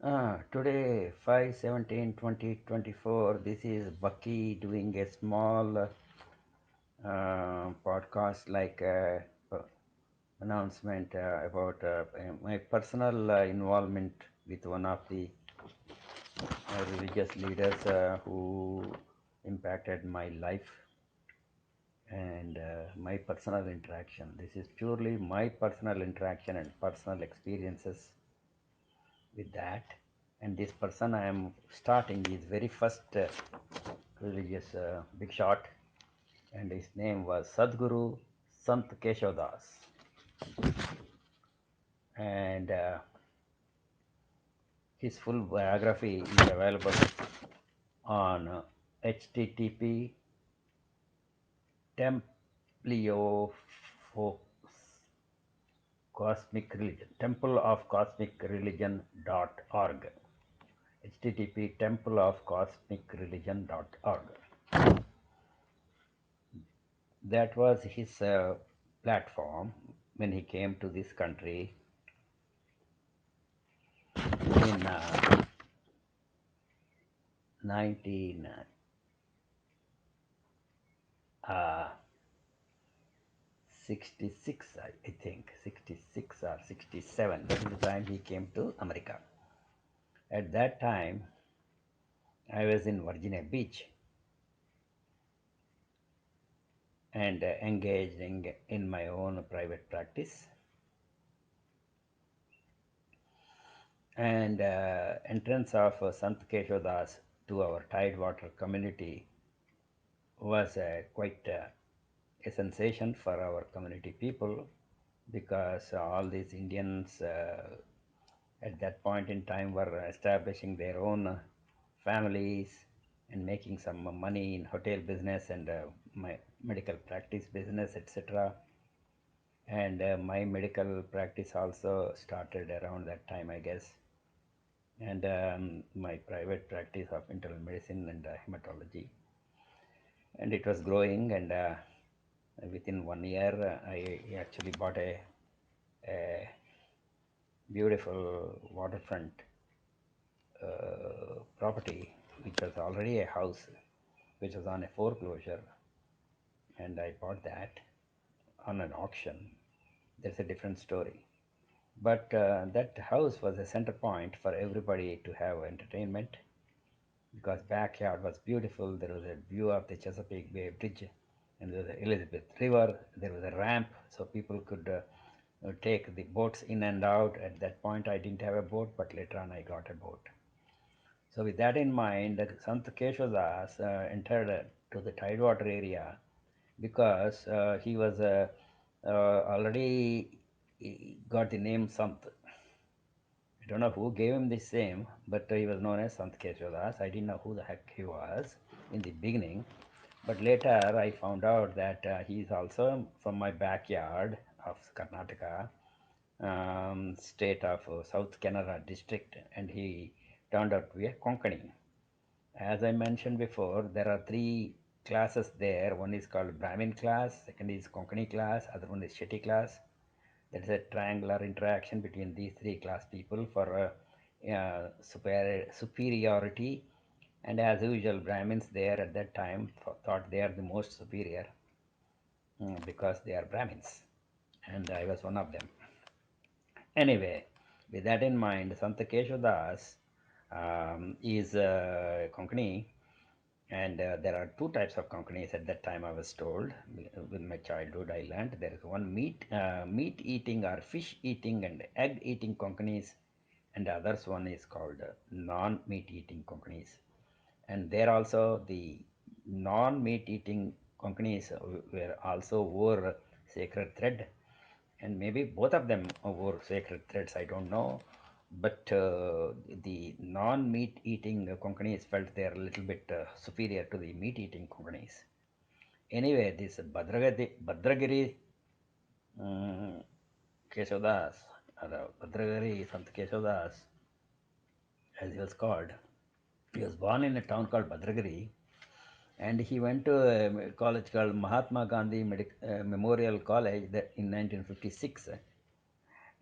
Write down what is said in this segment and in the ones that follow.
Today, 5/17/2024, this is Bucky doing a small podcast announcement about my personal involvement with one of the religious leaders who impacted my life and my personal interaction. This is purely my personal interaction and personal experiences with that. And this person I am starting his very first religious big shot, and his name was Sadguru Sant Keshavadas. And his full biography is available on http templio cosmic religion temple of cosmic religion.org, http temple of cosmic religion.org. That was his platform when he came to this country in 1966, I think 66 or 67. That is the time he came to America. At that time, I was in Virginia Beach and engaged in my own private practice. And entrance of Sant Keshavadas to our Tidewater community was quite a sensation for our community people, because all these Indians at that point in time were establishing their own families and making some money in hotel business and my medical practice business, etc. And my medical practice also started around that time, I guess. And my private practice of internal medicine and hematology, and it was growing. And within 1 year, I actually bought a beautiful waterfront property, which was already a house, which was on a foreclosure, and I bought that on an auction. That's a different story. But that house was a center point for everybody to have entertainment, because backyard was beautiful. There was a view of the Chesapeake Bay Bridge, and there was the Elizabeth River. There was a ramp, so people could take the boats in and out. At that point, I didn't have a boat, but later on, I got a boat. So with that in mind, Sant Keshavadas entered to the Tidewater area because he was already got the name Sant. I don't know who gave him this name, but he was known as Sant Keshavadas. I didn't know who the heck he was in the beginning, but later I found out that he is also from my backyard of Karnataka, state of South Canara district, and he turned out to be a Konkani. As I mentioned before, there are three classes there. One is called Brahmin class, second is Konkani class, other one is Shetty class. There is a triangular interaction between these three class people for superiority. And as usual, Brahmins there at that time thought they are the most superior, because they are Brahmins, and I was one of them. Anyway, with that in mind, Santa Keshavadas is Konkani, and there are two types of Konkanis at that time, I was told. With my childhood, I learned there is one meat eating or fish eating and egg eating Konkanis, and the others one is called non meat eating Konkanis. And there also the non meat eating Konkanis were also wore sacred thread, and maybe both of them wore sacred threads, I don't know. But the non-meat eating Konkanis felt they are a little bit superior to the meat eating Konkanis. Anyway, this Bhadragiri um, Keshavadas, Bhadragiri Sant Keshavadas, as he was called, he was born in a town called Bhadragiri, and he went to a college called Mahatma Gandhi Memorial College in 1956.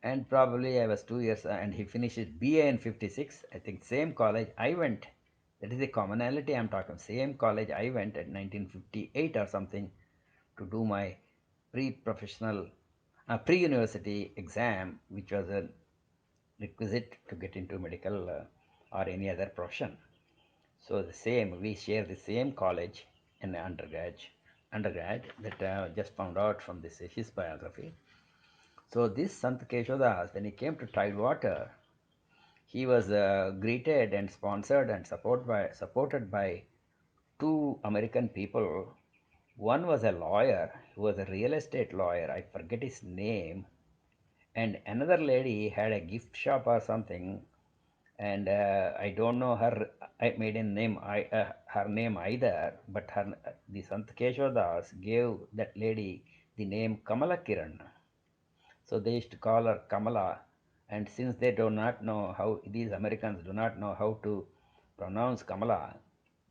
and probably I was 2 years, and he finished his BA in 56. I think same college I went. That is the commonality I'm talking. Same college I went at 1958 or something to do my pre-professional, pre-university exam, which was a requisite to get into medical or any other profession. So the same, we share the same college in undergrad that just found out from this his biography. So this Sant Keshavadas, when he came to Tidewater, he was greeted and sponsored and supported by two American people. One was a lawyer, who was a real estate lawyer. I forget his name. And another lady had a gift shop or something, and I don't know her maiden name, her name either. But the Sant Keshavadas gave that lady the name Kamala Kiran. So they used to call her Kamala. And since they do not know how, these Americans do not know how to pronounce Kamala,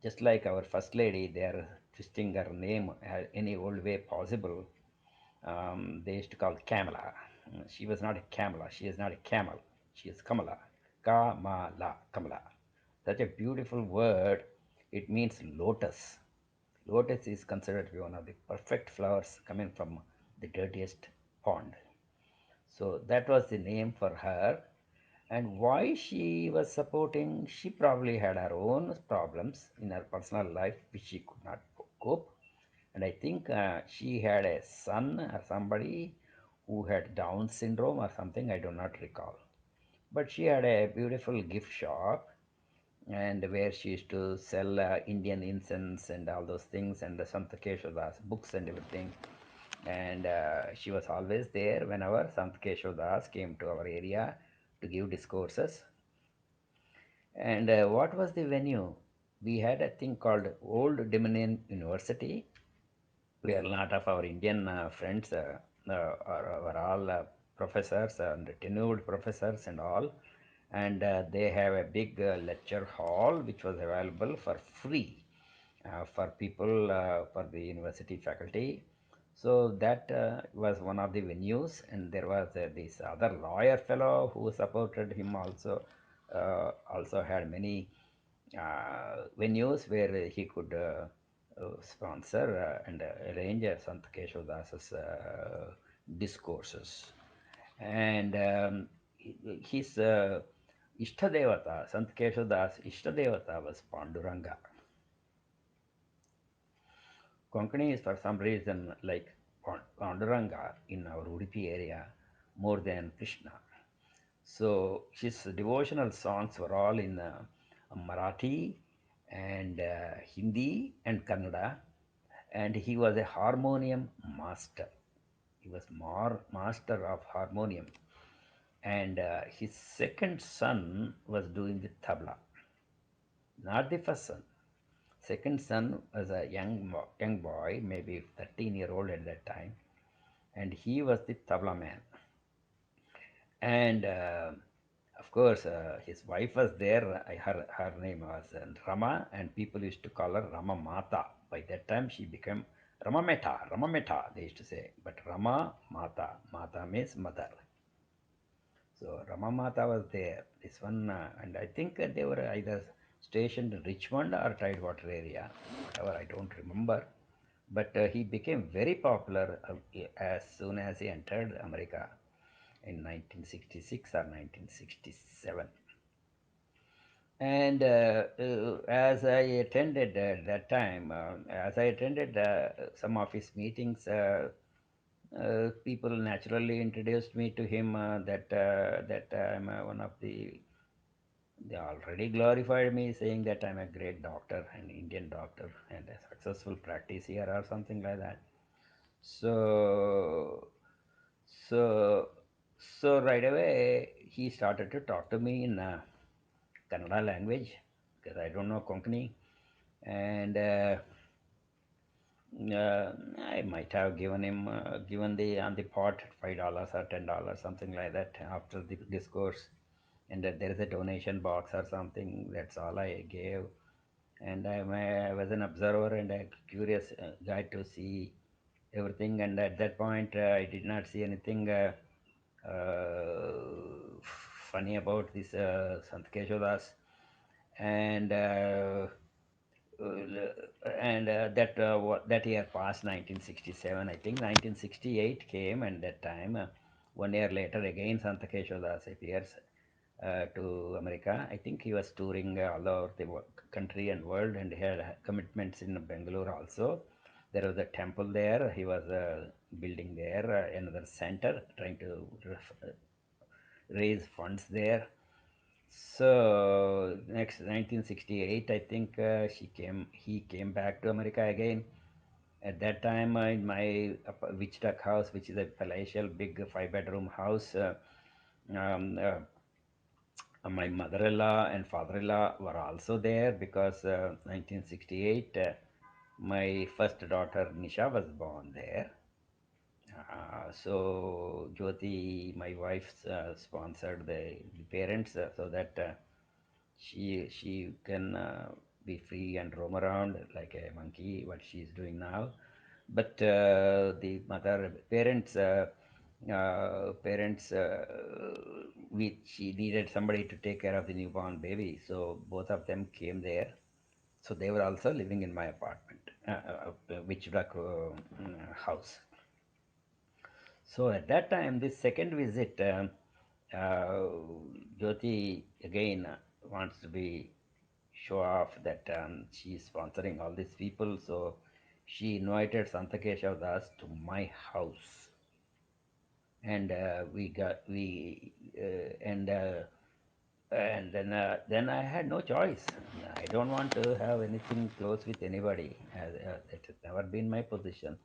just like our First Lady, they are twisting her name any old way possible. They used to call Kamala. She was not a Kamala. She is not a camel. She is Kamala. Kamala. Kamala. Such a beautiful word. It means lotus. Lotus is considered to be one of the perfect flowers coming from the dirtiest pond. So that was the name for her. And why she was supporting, she probably had her own problems in her personal life which she could not cope. And I think she had a son or somebody who had Down syndrome or something, I do not recall. But she had a beautiful gift shop, and where she used to sell Indian incense and all those things, and the Sant Keshavadas books and everything. And she was always there whenever Sant Keshavadas came to our area to give discourses. And what was the venue? We had a thing called Old Dominion University, where a lot of our Indian friends are all professors and tenured professors and all. And they have a big lecture hall which was available for free for people, for the university faculty. So that was one of the venues, and there was this other lawyer fellow who supported him also. Also had many venues where he could sponsor and arrange Sant Keshavadas's discourses. And his Ishtadevata, Sant Keshavadas Ishtadevata was Panduranga. Konkani is for some reason like Panduranga in our Udupi area more than Krishna. So his devotional songs were all in Marathi and Hindi and Kannada, and he was a harmonium master. He was master of harmonium, and his second son was doing the tabla, not the first son. Second son was a young boy, maybe 13-year-old at that time, and he was the tabla man. And of course, his wife was there. Her name was Rama, and people used to call her Rama Mata. By that time, she became Rama Meta. Rama Meta, they used to say. But Rama Mata. Mata means mother. So Rama Mata was there. This one, and I think they were either stationed in Richmond or Tidewater area. Whatever, I don't remember. But he became very popular as soon as he entered America in 1966 or 1967. And as I attended that time, as I attended some of his meetings, people naturally introduced me to him that I'm one of they already glorified me, saying that I'm a great doctor, an Indian doctor, and a successful practitioner or something like that. So, so, so right away he started to talk to me in Kannada language because I don't know Konkani, and I might have given him given the on the pot $5 or $10, something like that, after the discourse, and that there is a donation box or something. That's all I gave, and I was an observer and a curious guy to see everything. And at that point, I did not see anything funny about this Sant Keshavadas, and that year passed 1967. I think 1968 came, and that time 1 year later again Santa Keshav appears to America. I think he was touring all over the country and world, and he had commitments in Bangalore also. There was a temple there. He was building there another center, trying to raise funds there. So next 1968, I think he came back to America again. At that time, in my witch duck house, which is a palatial big 5 bedroom house, my mother-in-law and father-in-law were also there because 1968, my first daughter Nisha was born there. So Jyoti, my wife, sponsored the parents so that she can be free and roam around like a monkey, what she is doing now. But the mother parents she needed somebody to take care of the newborn baby, so both of them came there. So they were also living in my apartment, which house. So at that time, this second visit, uh, Jyoti again wants to be show off that she is sponsoring all these people. So she invited Santa Keshav to my house, and and then I had no choice. I don't want to have anything close with anybody. That has never been my position.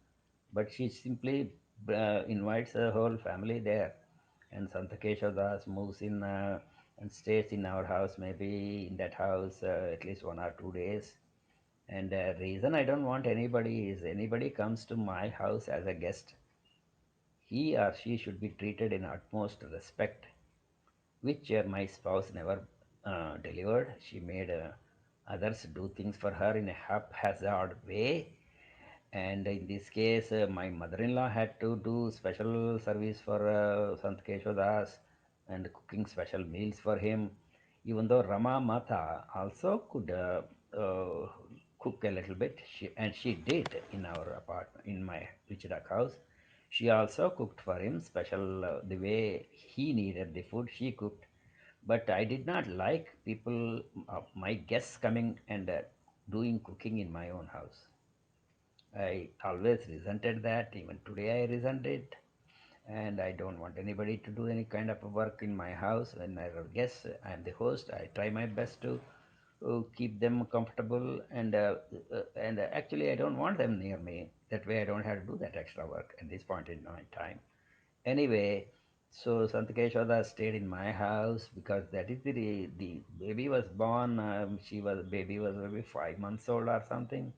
But she simply invites her whole family there, and Santa Keshav moves in and stays in our house, maybe in that house at least 1 or 2 days. And the reason I don't want anybody is anybody comes to my house as a guest, he or she should be treated in utmost respect, which my spouse never delivered. She made others do things for her in a haphazard way. And in this case, my mother-in-law had to do special service for Sant Keshav and cooking special meals for him. Even though Rama Mata also could cook a little bit, she did in our apartment, in my Vichdak house. She also cooked for him special the way he needed the food. She cooked, but I did not like people, my guests coming and doing cooking in my own house. I always resented that. Even today, I resent it. And I don't want anybody to do any kind of work in my house. When I have guests, I am the host. I try my best to keep them comfortable. And actually, I don't want them near me. That way, I don't have to do that extra work at this point in my time. Anyway, so Santakeshwada stayed in my house because that is the baby was born. Baby was maybe 5 months old or something.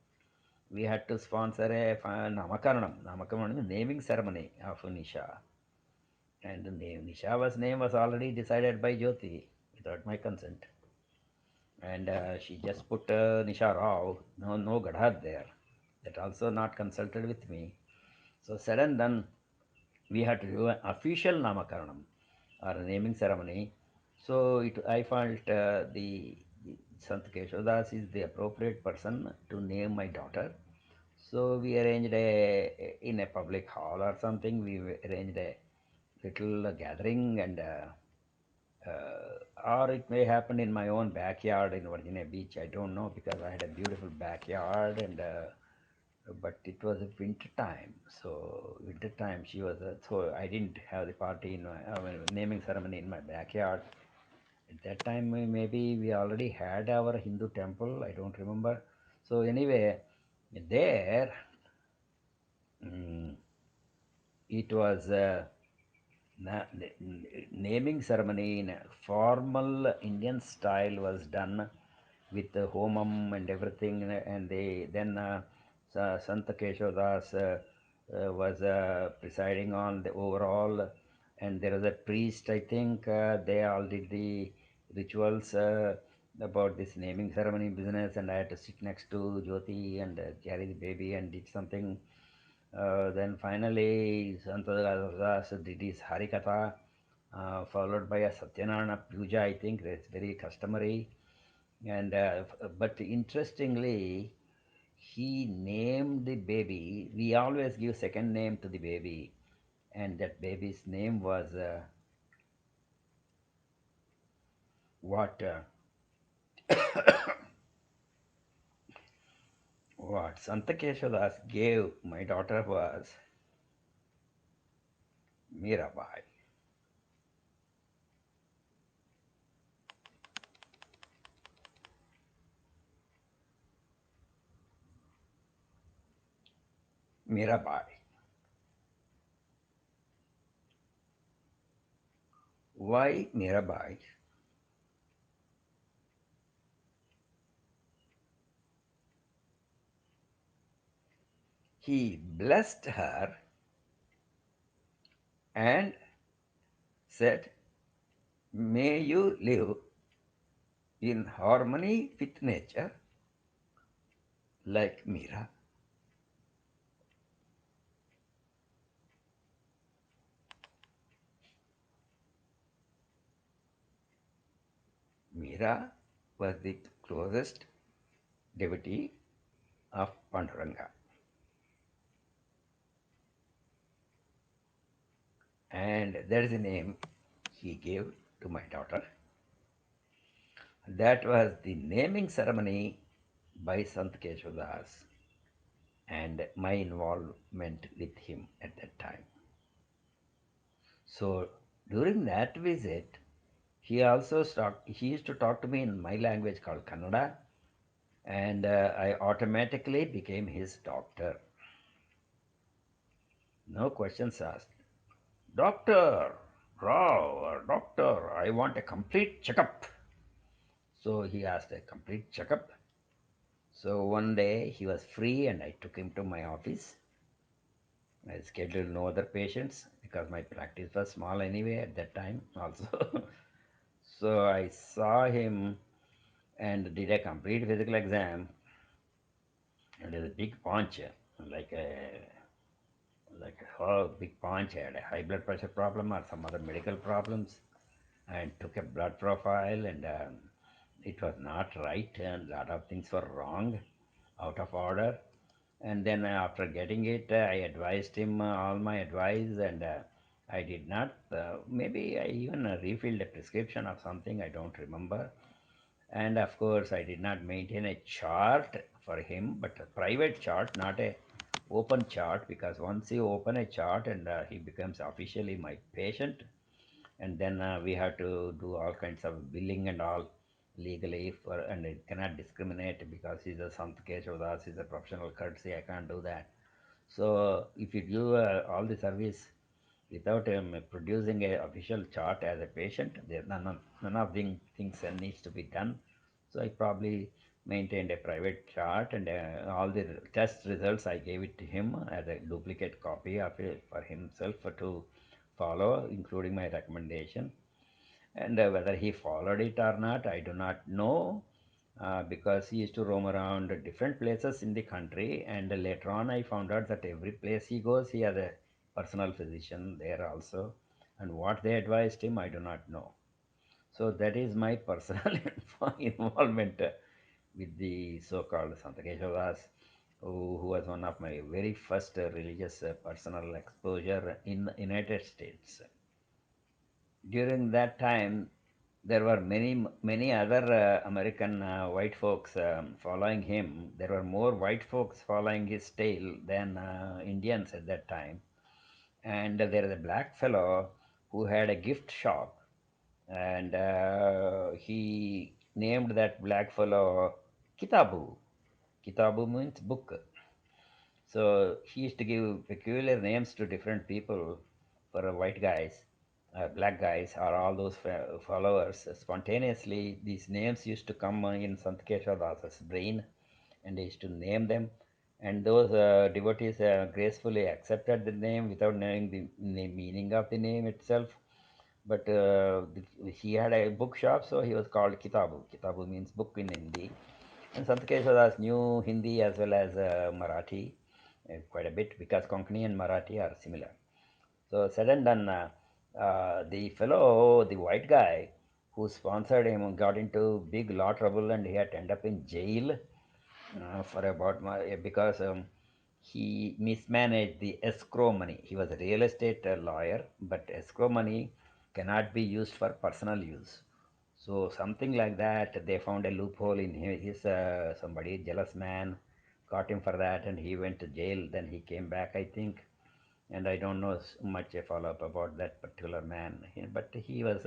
We had to sponsor a Namakaranam. Namakaranam is naming ceremony of Nisha. And the Nisha's name was already decided by Jyoti without my consent. And she just put Nisha Rao, no Gadhad there. That also not consulted with me. So said and done, we had to do an official Namakaranam or a naming ceremony. So I felt the Sant Keshav is the appropriate person to name my daughter. So we arranged in a public hall or something. We arranged a little gathering, and or it may happen in my own backyard in Virginia Beach. I don't know because I had a beautiful backyard, and but it was a winter time. So winter time she was so I didn't have the party in my naming ceremony in my backyard. At that time, maybe we already had our Hindu temple. I don't remember. So anyway, there. mm, it was naming ceremony in a formal Indian style was done with the homam and everything, and they then Sant Keshav was presiding on the overall, and there was a priest. I think they all did the rituals about this naming ceremony business, and I had to sit next to Jyoti and carry the baby and did something. Then finally, Santa Das did his Harikatha, followed by a Satyanarayana Puja, I think. That's very customary. And but interestingly, he named the baby. We always give second name to the baby, and that baby's name was what? What Sant Keshavadas gave my daughter was Mirabai. Mirabai. Why Mirabai? He blessed her and said, "May you live in harmony with nature like Mira." Mira was the closest devotee of Panduranga, and that is the name he gave to my daughter. That was the naming ceremony by Sant Keshavadas and my involvement with him at that time. So during that visit, he used to talk to me in my language called Kannada, and I automatically became his doctor. No questions asked. Doctor, Rao, or doctor, I want a complete checkup. So he asked a complete checkup. So one day he was free and I took him to my office. I scheduled no other patients because my practice was small anyway at that time also. So I saw him and did a complete physical exam. It is a big paunch, like a big paunch. I had a high blood pressure problem or some other medical problems, and took a blood profile, and it was not right, and a lot of things were wrong, out of order. And then after getting it, I advised him all my advice, and I did not. Maybe I even refilled a prescription of something. I don't remember. And of course, I did not maintain a chart for him, but a private chart, not a open chart, because once you open a chart and he becomes officially my patient, and then we have to do all kinds of billing and all legally for, and it cannot discriminate because he's a Sant Keshavadas, he's a professional courtesy. I can't do that. So if you do all the service without producing a official chart as a patient, there none of the things needs to be done. So I probably maintained a private chart, and all the test results I gave it to him as a duplicate copy of it for himself to follow, including my recommendation. And whether he followed it or not, I do not know, because he used to roam around different places in the country. And later on, I found out that every place he goes, he has a personal physician there also. And what they advised him, I do not know. So that is my personal involvement with the so-called Santa Keshavadas, who was one of my very first religious personal exposure in the United States. During that time, there were many other American white folks following him. There were more white folks following his tail than Indians at that time. And there is a black fellow who had a gift shop, and he named that black fellow Kitabu. Kitabu means book. So he used to give peculiar names to different people for white guys, black guys, or all those followers. Spontaneously, these names used to come in Sant Keshavadasa's brain, and he used to name them. And those devotees gracefully accepted the name without knowing the meaning of the name itself. But he had a bookshop, so he was called Kitabu. Kitabu means book in Hindi. And Sant Keshavadas knew Hindi as well as Marathi quite a bit, because Konkani and Marathi are similar. So said and done. The fellow, the white guy who sponsored him, got into big law trouble and he had to end up in jail for about because he mismanaged the escrow money. He was a real estate lawyer, but escrow money cannot be used for personal use. So something like that, they found a loophole in his somebody jealous man caught him for that, and he went to jail. Then he came back, I think, and I don't know much a follow up about that particular man. But he was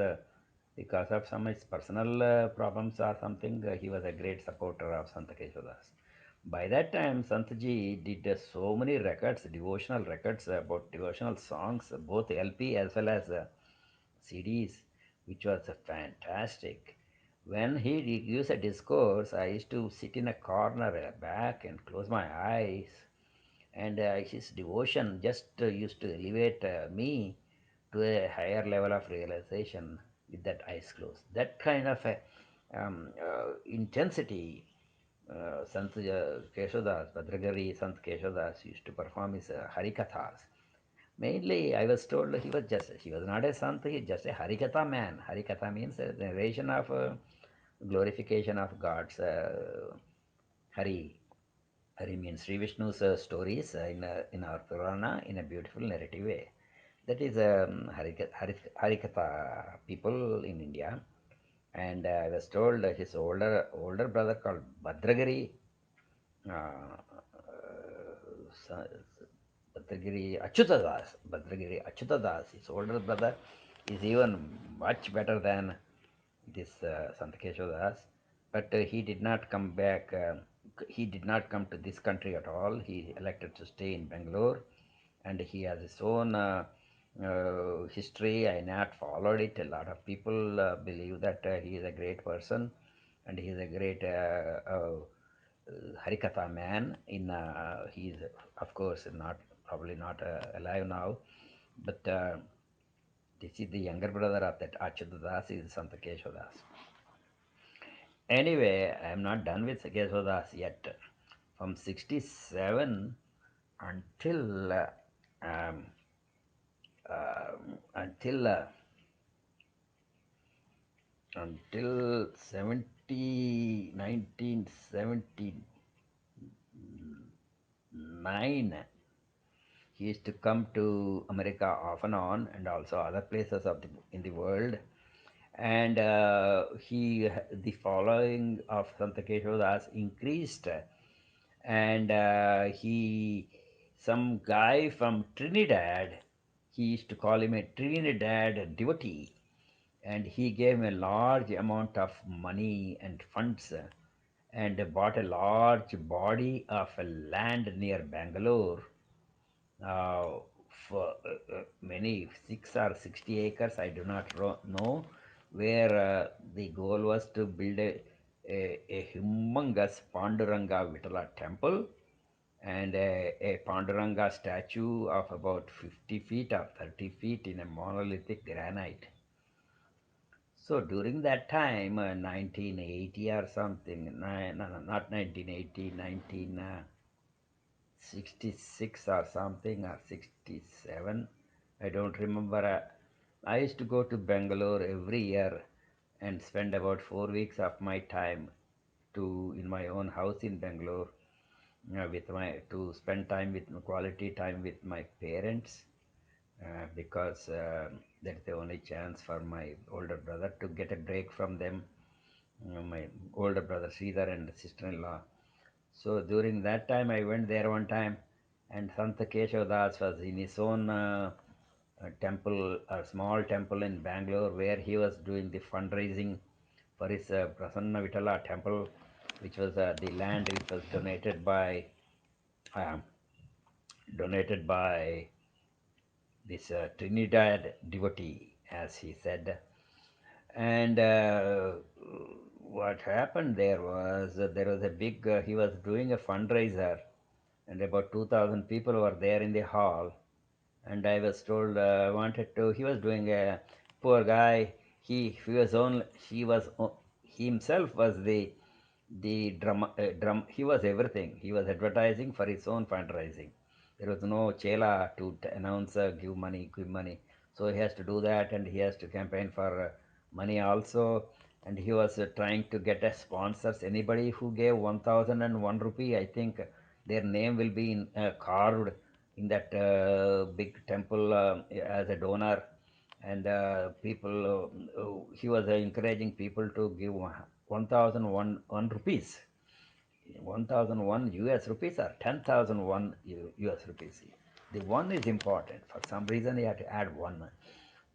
because of some his personal problems or something, he was a great supporter of Sant Keshavadas. By that time, Santji did so many records, devotional records about devotional songs, both LP as well as CDs, which was fantastic. When he gives a discourse, I used to sit in a corner back and close my eyes, and his devotion just used to elevate me to a higher level of realization with that eyes closed. That kind of a, intensity Sant Keshadas, Bhadragiri Sant Keshadas used to perform his Harikathas. Mainly, I was told he was not a Sant, he just a Harikatha man. Harikatha means a narration of glorification of God's Hari. Hari means Sri Vishnu's stories in our Purana in a beautiful narrative way. That is Harikatha people in India. And I was told his older brother called Bhadragiri, uh, Bhadragiri Achyutadas, his older brother, is even much better than this Sant Keshav. But he did not come back. He did not come to this country at all. He elected to stay in Bangalore, and he has his own history. I not followed it. A lot of people believe that he is a great person, and he is a great Harikatha man. He is of course not probably not alive now, but this is the younger brother of that Achyuta is Sant Keshav. Anyway, I am not done with Kesavadas yet. From 67 until um, until until 1979, he used to come to America off and on, and also other places in the world. And the following of Santa Keshav increased, and some guy from Trinidad, he used to call him a Trinidad devotee, and he gave him a large amount of money and funds, and bought a large body of land near Bangalore, uh, for many 6 or 60 acres, I do not know, where the goal was to build a humongous Panduranga Vitala temple and a Panduranga statue of about 50 feet or 30 feet in a monolithic granite. So during that time, 1980 or something, no, not 1980, 1966 or something, or 67, I don't remember. I used to go to Bangalore every year and spend about 4 weeks of my time in my own house in Bangalore, to spend time with quality time with my parents, because that's the only chance for my older brother to get a break from them. My older brother Sridhar and sister-in-law. So during that time, I went there one time, and Santa Keshav Das was in his own temple, a small temple in Bangalore, where he was doing the fundraising for his Prasanna Vitala temple, which was the land which was um, donated by this Trinidad devotee, as he said. And what happened there was there was a big, he was doing a fundraiser, and about 2,000 people were there in the hall. And I was told I wanted to, he was doing a poor guy. He was only, he himself was drum, he was everything. He was advertising for his own fundraising. There was no chela to announce, give money, give money. So he has to do that, and he has to campaign for money also. And he was trying to get a sponsors. Anybody who gave 1001 rupee, I think their name will be carved in that big temple as a donor. And people, he was encouraging people to give 1001 rupees, 1001 US rupees or 10,001 US rupees. The one is important. For some reason, he had to add one.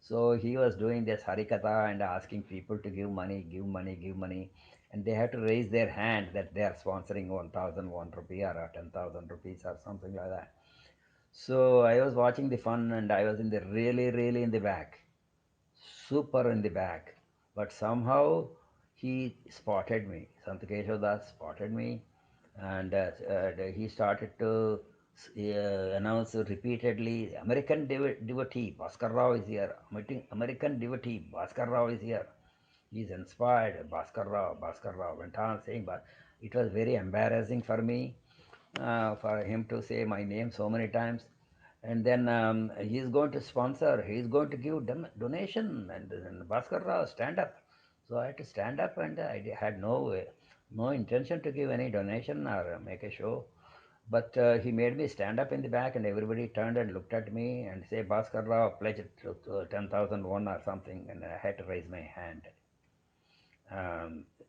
So he was doing this harikatha and asking people to give money, give money, give money. And they had to raise their hand that they are sponsoring 1001 rupee or 10,000 rupees or something like that. So I was watching the fun, and I was in the really, really in the back, super in the back. But somehow he spotted me. Sant Keshavadas spotted me, and he started to announce repeatedly, American devotee Bhaskar Rao is here. American devotee Bhaskar Rao is here. He is inspired. Bhaskar Rao, Bhaskar Rao went on saying, but it was very embarrassing for me for him to say my name so many times. And then he is going to sponsor, he is going to give donation, and Bhaskar Rao, stand up. So I had to stand up, and I had no intention to give any donation or make a show. But he made me stand up in the back, and everybody turned and looked at me and say, Bhaskar Rao pledged to 10,001 or something, and I had to raise my hand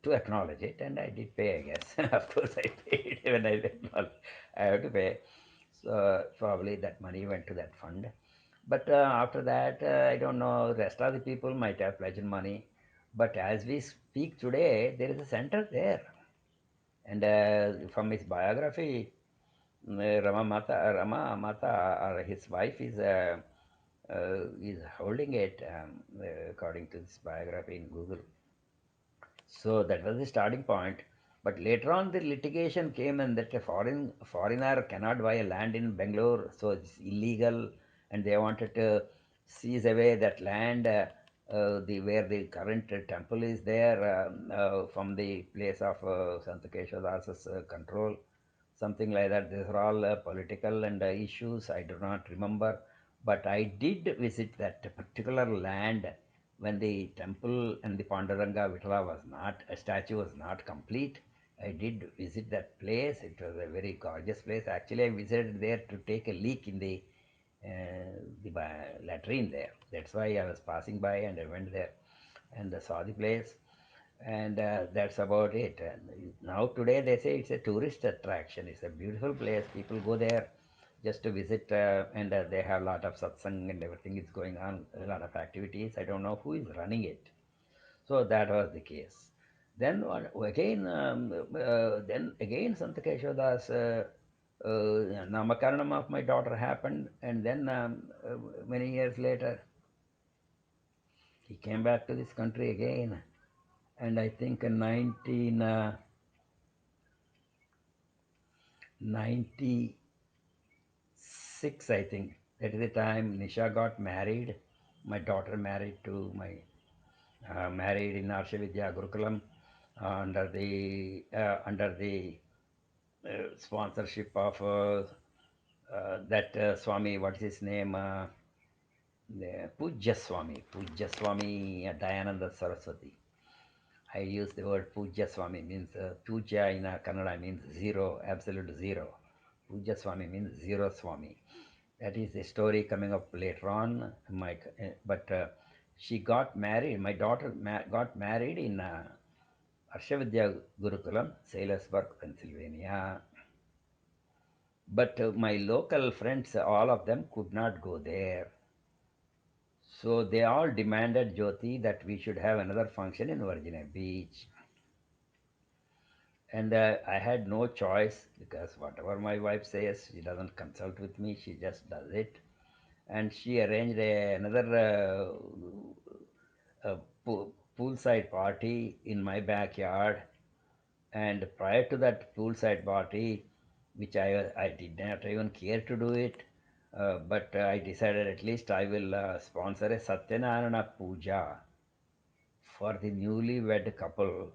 to acknowledge it, and I did pay, I guess. Of course, I paid when I acknowledged. I have to pay. So probably that money went to that fund. But after that, I don't know. Rest of the people might have pledged money. But as we speak today, there is a center there, and from his biography, Rama Mata, or his wife is holding it, according to this biography in Google. So that was the starting point. But later on, the litigation came, and that a foreigner cannot buy a land in Bangalore, so it's illegal, and they wanted to seize away that land, the where the current temple is there, from the place of Sant Keshavadas' control, something like that. These are all political and issues. I do not remember, but I did visit that particular land when the temple and the Panduranga Vitala was not, a statue was not complete. I did visit that place. It was a very gorgeous place. Actually, I visited there to take a leak in the latrine there. That's why I was passing by, and I went there and saw the place, and that's about it. And now today they say it's a tourist attraction. It's a beautiful place. People go there just to visit, and they have a lot of satsang and everything is going on, a lot of activities. I don't know who is running it. So that was the case. Then then again, Sant Keshavadas, Namakaranam of my daughter happened, and then many years later, he came back to this country again, and I think in 1996, I think that is the time Nisha got married. My daughter married to my married in Arshavidya Gurukulam, under the sponsorship of that Swami, what is his name? Pujya Swami Dayananda Saraswati. I use the word Pujya Swami, means Puja in Kannada means zero, absolute zero. Pujya Swami means zero Swami. That is a story coming up later on. But she got married. My daughter got married in Arshavidya Gurukulam, Salisbury, Pennsylvania. But my local friends, all of them could not go there. So they all demanded, Jyoti, that we should have another function in Virginia Beach. And I had no choice, because whatever my wife says, she doesn't consult with me, she just does it. And she arranged another poolside party in my backyard. And prior to that poolside party, which I did not even care to do it, but I decided at least I will sponsor a Satyanarayana Puja for the newly wed couple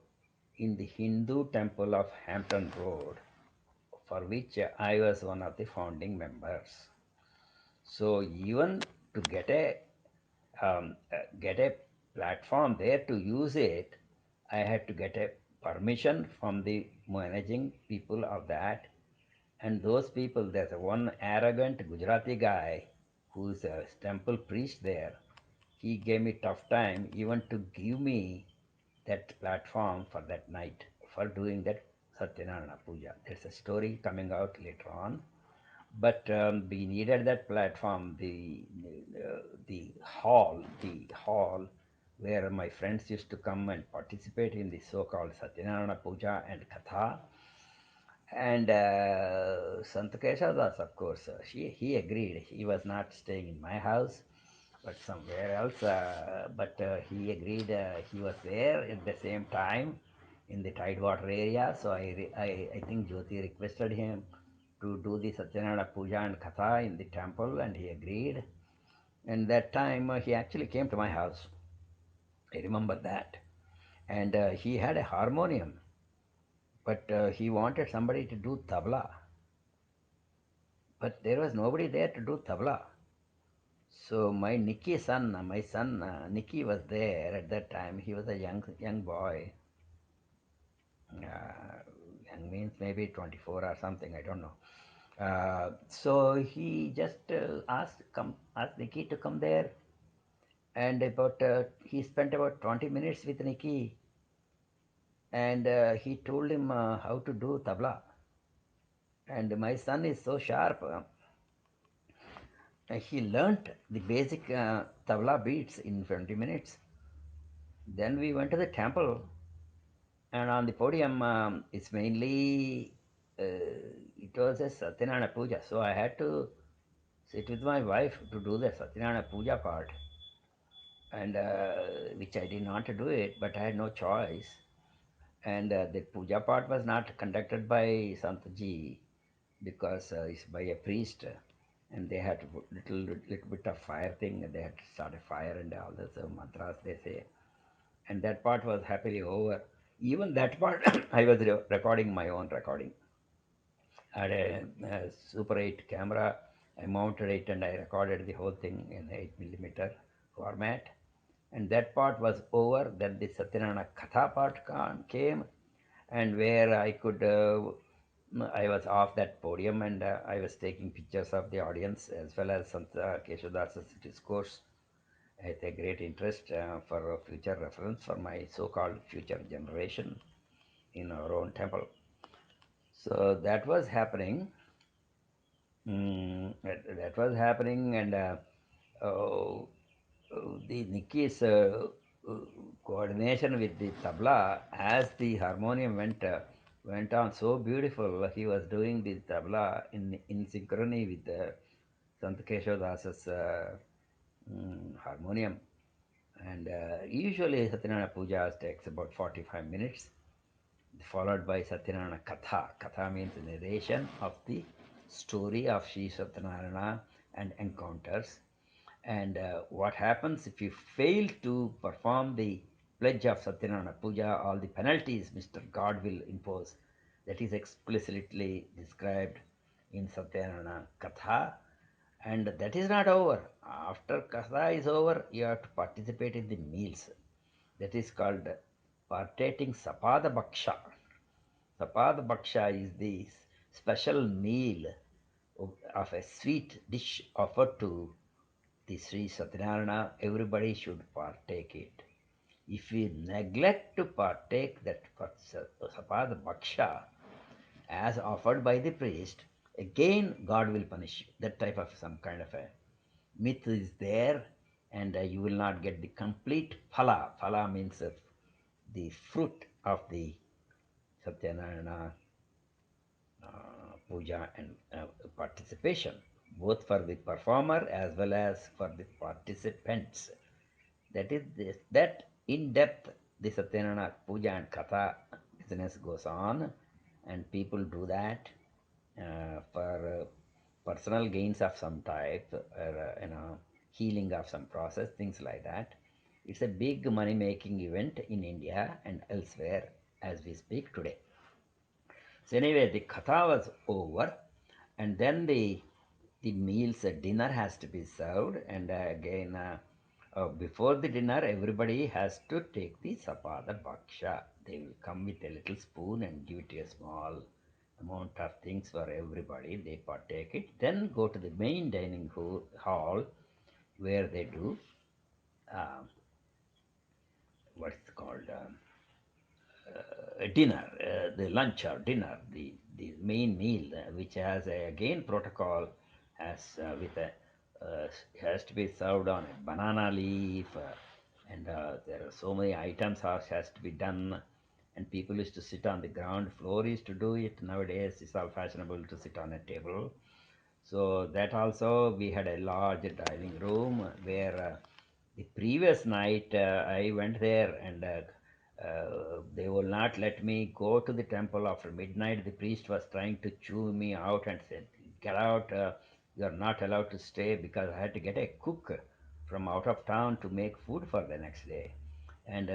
in the Hindu temple of Hampton Road, for which I was one of the founding members. So even to get a get a platform there to use it, I had to get a permission from the managing people of that. And those people, there's one arrogant Gujarati guy who's a temple priest there. He gave me tough time even to give me that platform for that night for doing that Satyanarayana Puja. There's a story coming out later on, but we needed that platform, the hall where my friends used to come and participate in the so-called Satyanarayana Puja and Katha. And Sant Keshavadas, of course, he agreed. He was not staying in my house, but somewhere else. But he agreed. He was there at the same time in the Tidewater area. So I think Jyoti requested him to do the Satyanarayana Puja and Katha in the temple, and he agreed. And that time he actually came to my house. I remember that. And he had a harmonium, but he wanted somebody to do tabla. But there was nobody there to do tabla. So my son Nicky was there at that time. He was a young boy. Young means maybe 24 or something. I don't know. So he just asked Nicky to come there, and about he spent about 20 minutes with Nicky, and he told him how to do tabla. And my son is so sharp. He learnt the basic tabla beats in 20 minutes. Then we went to the temple, and on the podium, it's mainly it was a Satyanarayana Puja, so I had to sit with my wife to do the Satyanarayana Puja part, and which I did not do it, but I had no choice. And the puja part was not conducted by Santaji because it's by a priest, and they had to put little bit of fire thing. They had to start a fire and all this mantras they say, and that part was happily over. Even that part, I was recording my own recording. I had a Super 8 camera. I mounted it and I recorded the whole thing in 8 millimeter format. And that part was over. Then the Satyanarayana Katha part came, and where I was off that podium, and I was taking pictures of the audience as well as Sant Keshavadas' discourse with a great interest for future reference for my so-called future generation in our own temple. So that was happening. That was happening, and uh, the Nikki's uh, coordination with the tabla as the harmonium went on so beautiful. He was doing the tabla in synchrony with Sant Keshavadas's harmonium. And usually Satyanarayana Puja takes about 45 minutes, followed by Satyanarayana Katha. Katha means narration of the story of Sri Satyanarayana and encounters. And what happens if you fail to perform the pledge of Satyanarayana Puja, all the penalties Mr. God will impose. That is explicitly described in Satyanarayana Katha. And that is not over. After Katha is over, you have to participate in the meals. That is called partaking Sapada Bhaksha. Sapada Bhaksha is the special meal of a sweet dish offered to the Sri Satyanarayana. Everybody should partake it. If we neglect to partake that Sapada Bhaksha as offered by the priest, again God will punish you. That type of some kind of a myth is there, and you will not get the complete phala. Phala means the fruit of the Satyanarayana puja and participation, both for the performer as well as for the participants. That is this, that in depth the Satyanarayana puja and katha business goes on, and people do that for personal gains of some type, or healing of some process, things like that. It's a big money making event in India and elsewhere as we speak today. So anyway, the katha was over, and then the meals, dinner has to be served, and again Before the dinner, everybody has to take the sapada bhaksha. They will come with a little spoon and give it a small amount of things for everybody. They partake it. Then go to the main dining hall where they do um, what's called dinner, the lunch or dinner, the main meal, which has a, again protocol, has with a has to be served on a banana leaf, and there are so many items has to be done, and people used to sit on the ground floor used to do it. Nowadays, it's all fashionable to sit on a table. So that also we had a large dining room where the previous night I went there and they will not let me go to the temple after midnight. The priest was trying to chew me out and said, "Get out! You are not allowed to stay," because I had to get a cook from out of town to make food for the next day. And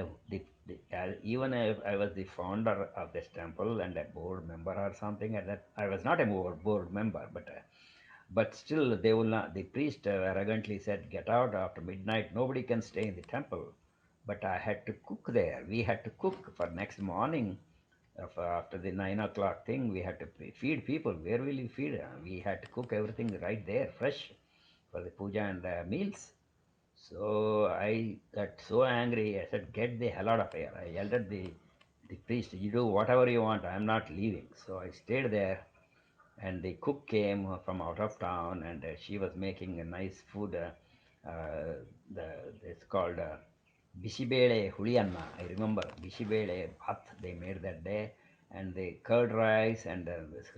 even if I was the founder of this temple and a board member or something, at that I was not a board member, but still, they will not. The priest arrogantly said, "Get out after midnight. Nobody can stay in the temple." But I had to cook there. We had to cook for next morning. After the 9 o'clock thing, we had to feed people. Where will you feed? We had to cook everything right there, fresh, for the puja and meals. So I got so angry. I said, "Get the hell out of here!" I yelled at the priest, "You do whatever you want. I'm not leaving." So I stayed there, and the cook came from out of town, and she was making a nice food. The it's called Bishibele Hulianna. I remember Bishibele Bhat they made that day, and the curd rice and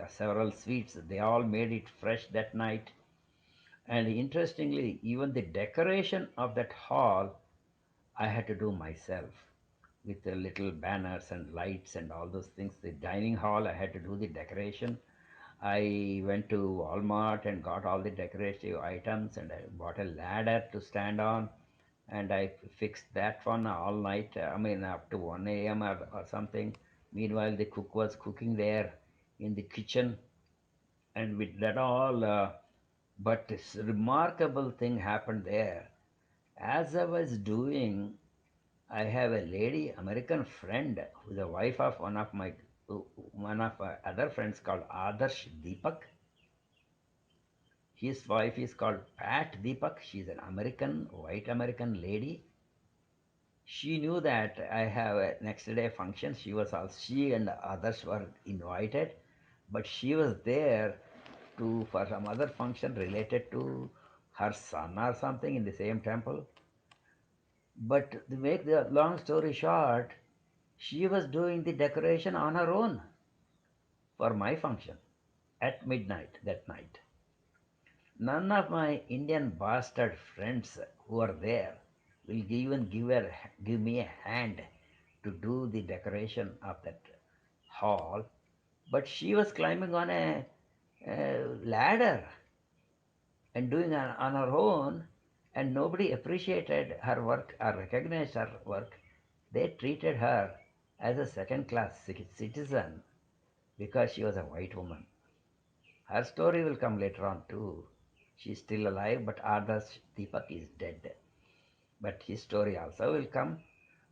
several sweets. They all made it fresh that night. And interestingly, even the decoration of that hall I had to do myself with the little banners and lights and all those things. The dining hall, I had to do the decoration. I went to Walmart and got all the decorative items, and I bought a ladder to stand on, and I fixed that one all night. I mean, up to 1 a.m. Or something. Meanwhile, the cook was cooking there in the kitchen, and with that all, but this remarkable thing happened there. As I was doing, I have a lady, American friend, who's the wife of one of my other friends called Adarsh Deepak. His wife is called Pat Deepak. She's an American, white American lady. She knew that I have a next day function. She and others were invited, but she was there to for some other function related to her son or something in the same temple. But to make the long story short, she was doing the decoration on her own for my function at midnight that night. None of my Indian bastard friends who are there will even give me a hand to do the decoration of that hall. But she was climbing on a ladder and doing on her own, and nobody appreciated her work or recognized her work. They treated her as a second class citizen because she was a white woman. Her story will come later on too. She's still alive, but Adarsh Deepak is dead. But his story also will come.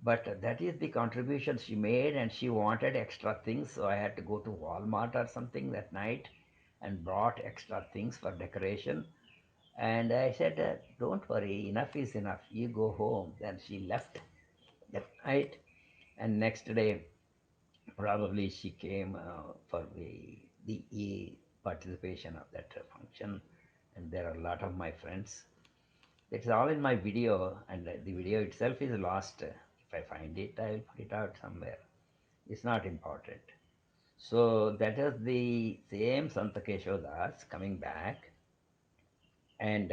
But that is the contribution she made, and she wanted extra things, so I had to go to Walmart or something that night and brought extra things for decoration. And I said, "Don't worry, enough is enough. You go home." Then she left that night, and next day probably she came for the participation of that function, and there are a lot of my friends. It's all in my video, and the video itself is lost. If I find it, I'll put it out somewhere. It's not important. So that is the same Santa Keshavadas coming back, and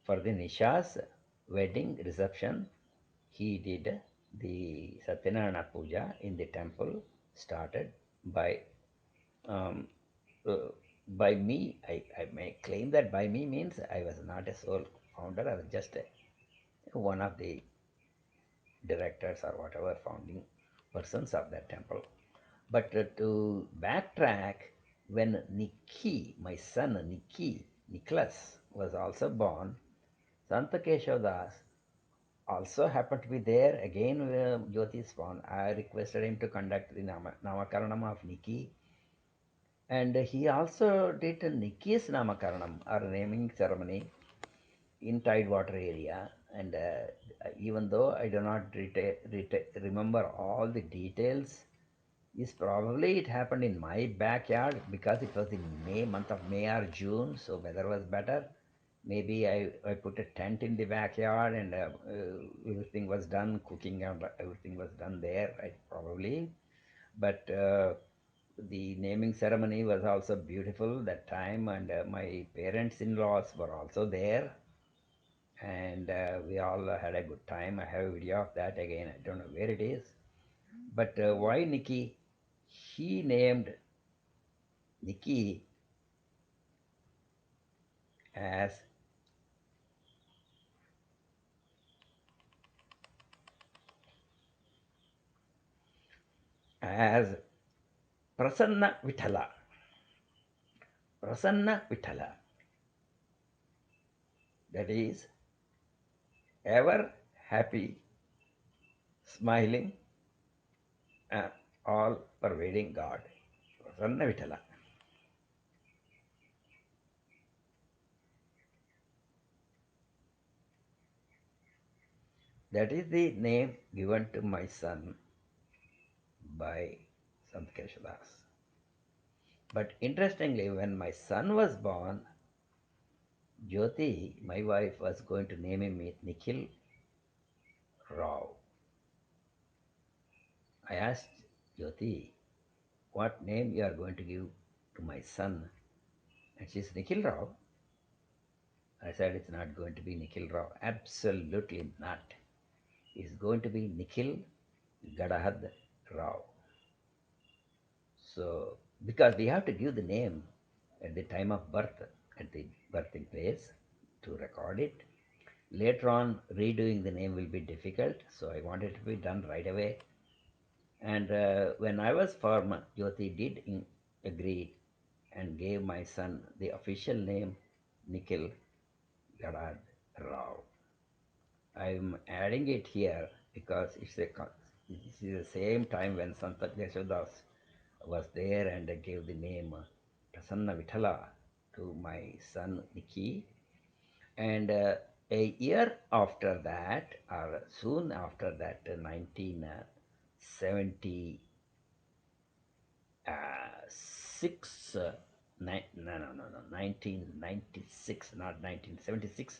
for the Nisha's wedding reception, he did the Satyanarayana Puja in the temple, started by um, uh, by me. I may claim that by me means I was not a sole founder, I was just one of the directors or whatever founding persons of that temple. But to backtrack, when Nikki, my son Nikki, Nicholas was also born. Sant Keshavadas also happened to be there. Again, Jyoti is born. I requested him to conduct the Namakaranam of Nikki. And he also did Nikki's Namakaranam or naming ceremony in Tidewater area. And even though I do not remember all the details, is probably it happened in my backyard because it was in May, month of May or June, so weather was better. Maybe I put a tent in the backyard and everything was done, cooking and everything was done there, right, probably. But the naming ceremony was also beautiful that time, and my parents-in-laws were also there, and we all had a good time. I have a video of that again. I don't know where it is, but why Nikki? He named Nikki as as Prasanna Vithala. Prasanna Vithala. That is ever happy, smiling, and all pervading God. Prasanna Vithala. That is the name given to my son by Sant Keshavadas. But interestingly, when my son was born, Jyoti, my wife, was going to name him Nikhil Rao. I asked Jyoti what name you are going to give to my son. And she said, Nikhil Rao. I said, it's not going to be Nikhil Rao. Absolutely not. It's going to be Nikhil Gadahad Rao. So, because we have to give the name at the time of birth, at the birthing place to record it. Later on, redoing the name will be difficult, so I want it to be done right away. And when I was formed, Jyoti did agree and gave my son the official name Nikhil Gadad Rao. I'm adding it here because this is the same time when Sant Keshavadas was there and gave the name Prasanna Vithala to my son Nikki. And a year after that, or soon after that, 1976, no, 1996, not 1976.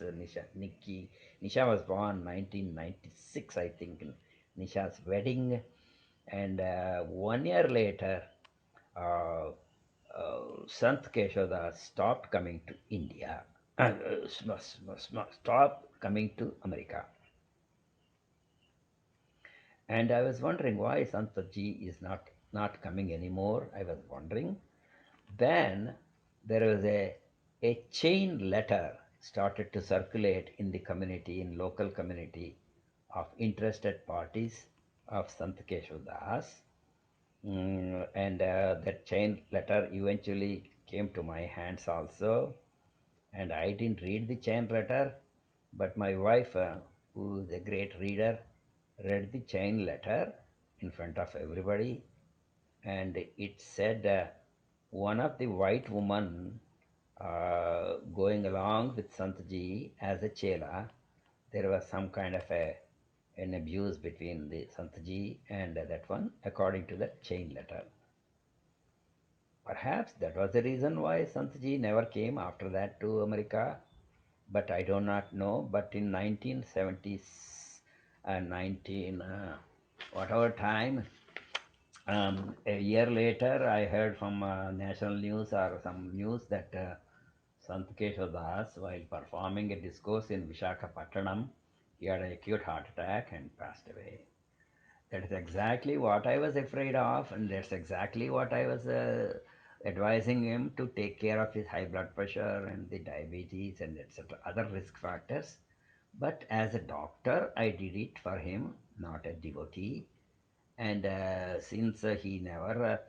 Nisha was born 1996, I think, Nisha's wedding. And 1 year later, uh, Sant Keshoda stopped coming to India, stopped coming to America. And I was wondering why Santaji is not coming anymore. I was wondering. Then there was a chain letter started to circulate in the community, in local community of interested parties of Sant Keshav and that chain letter eventually came to my hands also. And I didn't read the chain letter, but my wife, who is a great reader, read the chain letter in front of everybody, and it said one of the white women going along with Santji as a chela, there was some kind of an abuse between the Santji and that one, according to that chain letter. Perhaps that was the reason why Santji never came after that to America, but I do not know. But in 1970s and 19 whatever time, a year later, I heard from national news or some news that Sant Keshavadas, while performing a discourse in Vishakhapatnam, he had an acute heart attack and passed away. That is exactly what I was afraid of, and that's exactly what I was advising him to take care of his high blood pressure and the diabetes and etc. other risk factors. But as a doctor, I did it for him, not a devotee. And since he never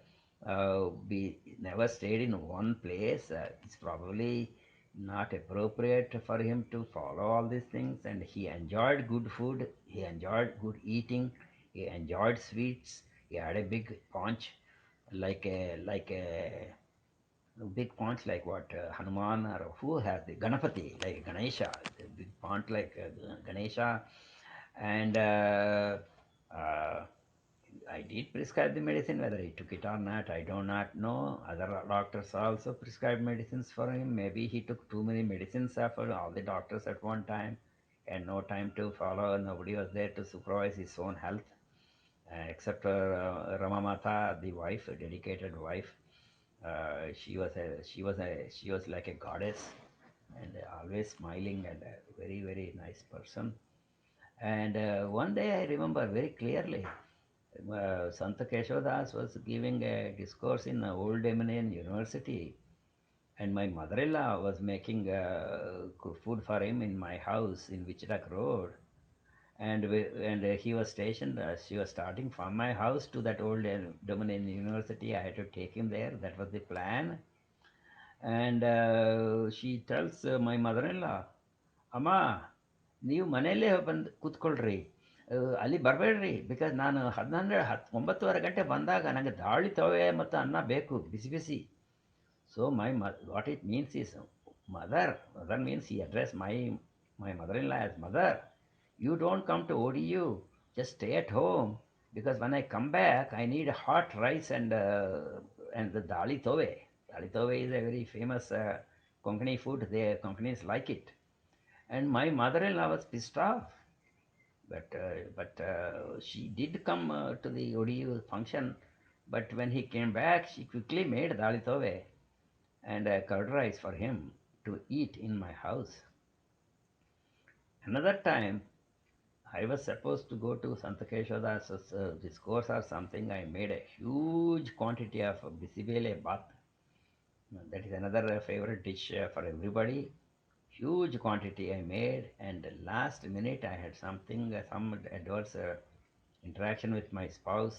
never stayed in one place, it's probably not appropriate for him to follow all these things, and he enjoyed good food, he enjoyed good eating, he enjoyed sweets, he had a big paunch, like a big paunch like what Hanuman, or who has the Ganapati, like Ganesha, the big paunch like Ganesha. And uh, I did prescribe the medicine. Whether he took it or not, I do not know. Other doctors also prescribed medicines for him. Maybe he took too many medicines for all the doctors at one time, and no time to follow. Nobody was there to supervise his own health, except Ramamata, the wife, a dedicated wife. She was like a goddess, and always smiling, and a very very nice person. And one day I remember very clearly, Sant Keshavadas was giving a discourse in Old Dominion University, and my mother-in-law was making food for him in my house in Wichita Road, and he was stationed. She was starting from my house to that Old Dominion University. I had to take him there. That was the plan, and she tells my mother-in-law, ಅಮ್ಮ ನೀವು ಮನೆಯಲ್ಲೇ ಬಂದು ಕೂತ್ಕೊಳ್ರಿ, ಅಲ್ಲಿ ಬರಬೇಡ್ರಿ, because ನಾನು 9:30 ಗಂಟೆ ಬಂದಾಗ ನನಗೆ ದಾಳಿ ತವೆ ಮತ್ತು ಅನ್ನ ಬೇಕು ಬಿಸಿ ಬಿಸಿ. So what it means is, mother means he addressed my mother-in-law as mother. You don't come to ODU, just stay at home, because when I come back, I need hot rice and the dali tove. Dali tove is a very famous Konkani food. The Konkanis like it. And my mother-in-law was pissed off, but she did come to the ODU function. But when he came back, she quickly made dali tove and curd rice for him to eat in my house. Another time, I was supposed to go to Santakeshwada's discourse or something. I made a huge quantity of bisibele bath. That is another favorite dish for everybody. Huge quantity I made, and last minute I had some adverse interaction with my spouse,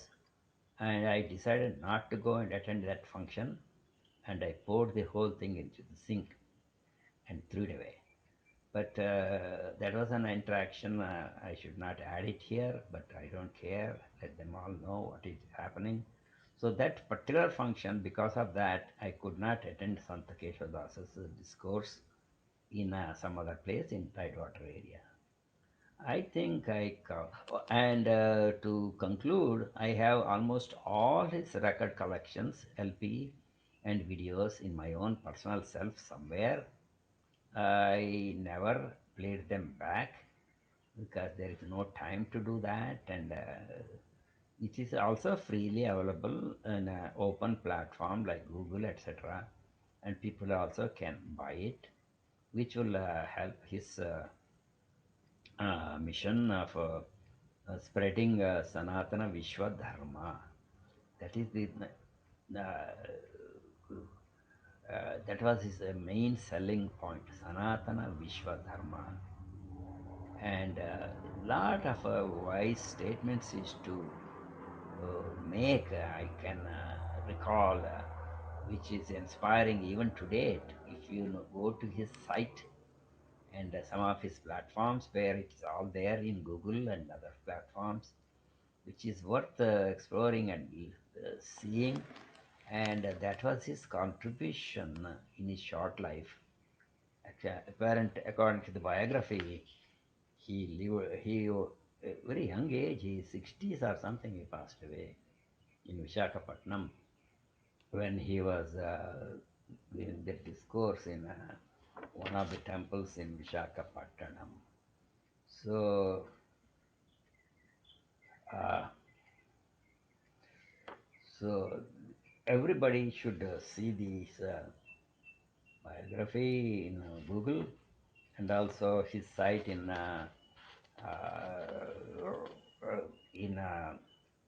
and I decided not to go and attend that function, and I poured the whole thing into the sink and threw it away. But that was an interaction. I should not add it here, but I don't care. Let them all know what is happening. So that particular function, because of that, I could not attend Santa Keshwadas's discourse in some other place in Tidewater area. I think and to conclude, I have almost all his record collections, LP and videos in my own personal self somewhere. I never played them back because there is no time to do that, and it is also freely available in an open platform like Google, etc. And people also can buy it, which will help his mission of spreading Sanatana Vishwa Dharma. That is that was his main selling point, Sanatana Vishwa Dharma. And lot of wise statements is to make. I can recall, which is inspiring even today. If you go to his site and some of his platforms, where it is all there in Google and other platforms, which is worth exploring and seeing. And that was his contribution in his short life. Apparent, according to the biography, he very young age, his 60s or something, he passed away in Vishakhapatnam when he was giving the discourse in one of the temples in Vishakhapatnam. So, uh, so everybody should see this biography in Google, and also his site in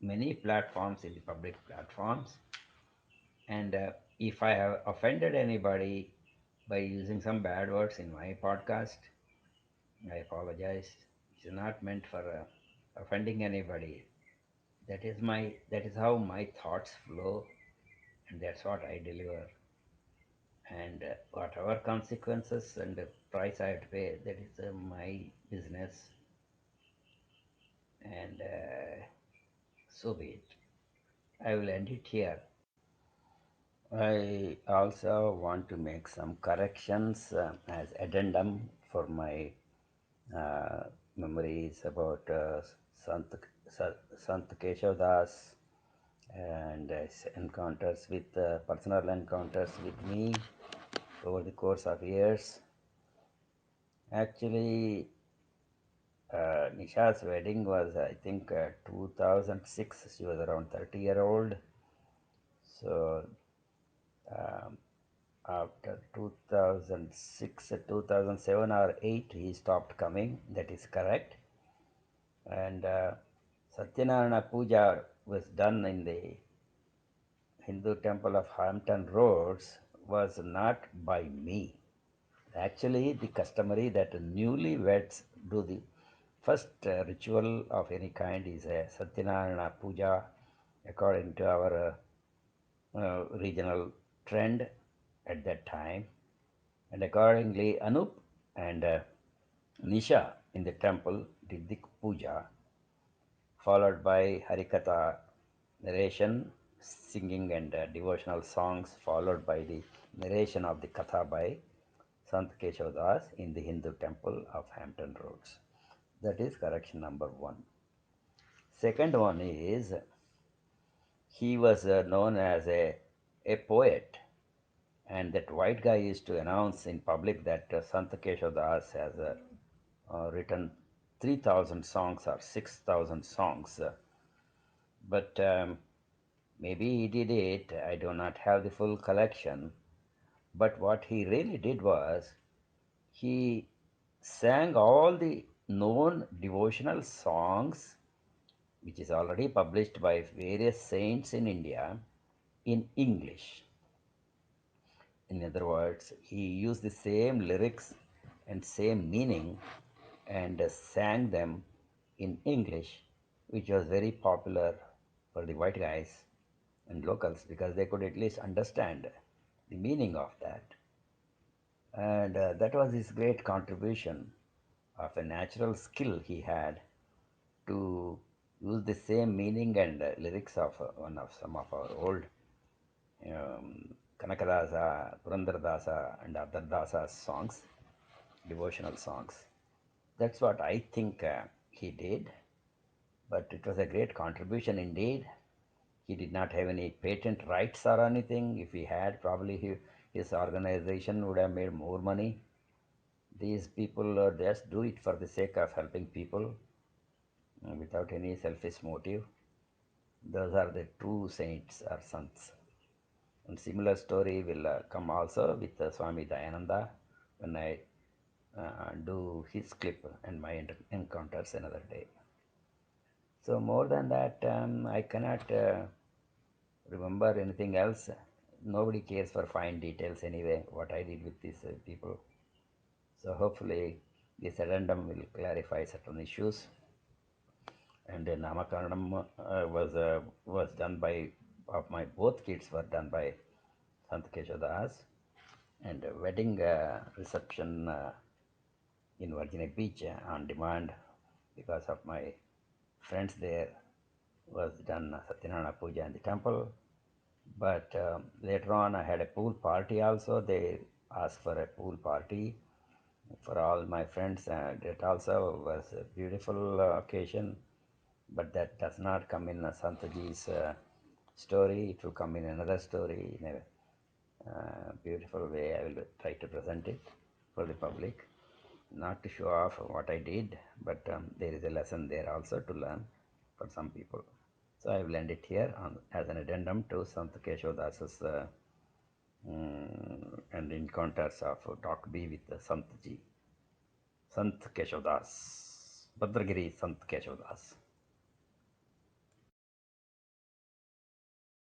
many platforms, in the public platforms. And if I have offended anybody by using some bad words in my podcast, I apologize. It's not meant for offending anybody. That is how my thoughts flow, and that's what I deliver. and whatever consequences and price I have to pay, that is my business, and so be it. I will end it here. I also want to make some corrections as addendum for my uh, memories about Sant, Sant Keshavadas and his encounters with personal encounters with me over the course of years. Actually, Nisha's wedding was, I think, 2006. She was around 30-year-old. So um, after 2006, 2007 or 8, he stopped coming. That is correct. And Satyanarayana Puja was done in the Hindu temple of Hampton Roads was not by me. Actually, the customary that newlyweds do the first ritual of any kind is a Satyanarayana Puja according to our regional trend at that time. And accordingly, Anup and Nisha in the temple did the puja, followed by Harikatha narration, singing and devotional songs, followed by the narration of the Katha by Sant Keshavadas in the Hindu temple of Hampton Roads. That is correction number one. Second one is he was known as a poet, and that white guy used to announce in public that Sant Keshavadas has written 3,000 songs or 6,000 songs. But maybe he did it. I do not have the full collection. But what he really did was he sang all the known devotional songs, which is already published by various saints in India, in English. In other words, he used the same lyrics and same meaning and sang them in English, which was very popular for the white guys and locals because they could at least understand the meaning of that. And that was his great contribution of a natural skill he had to use the same meaning and lyrics of one of some of our old Kanakadasa, Purandaradasa, and other Dasa songs, devotional songs. That's what I think he did, but it was a great contribution indeed. He did not have any patent rights or anything. If he had, probably his organization would have made more money. These people just do it for the sake of helping people without any selfish motive. Those are the true saints or sants. And similar story will come also with Swami Dayananda when I do his clip and my encounters another day. So more than that, I cannot remember anything else. Nobody cares for fine details anyway, what I did with these people. So hopefully this addendum will clarify certain issues. And the Namakaranam was done by, of my both kids were done by Sant Keshavadas, and wedding reception in Virginia Beach on demand because of my friends there was done Satyanarayana Puja in the temple. But later on, I had a pool party also. They asked for a pool party for all my friends, and it also was a beautiful occasion. But that does not come in Santaji's story. It will come in another story in a beautiful way. I will try to present it for the public, not to show off what I did, but there is a lesson there also to learn for some people. So I will end it here as an addendum to Sant Keshavadas's and encounters of Talk B with Sant Ji, Sant Keshavadas, Bhadragiri Sant Keshavadas.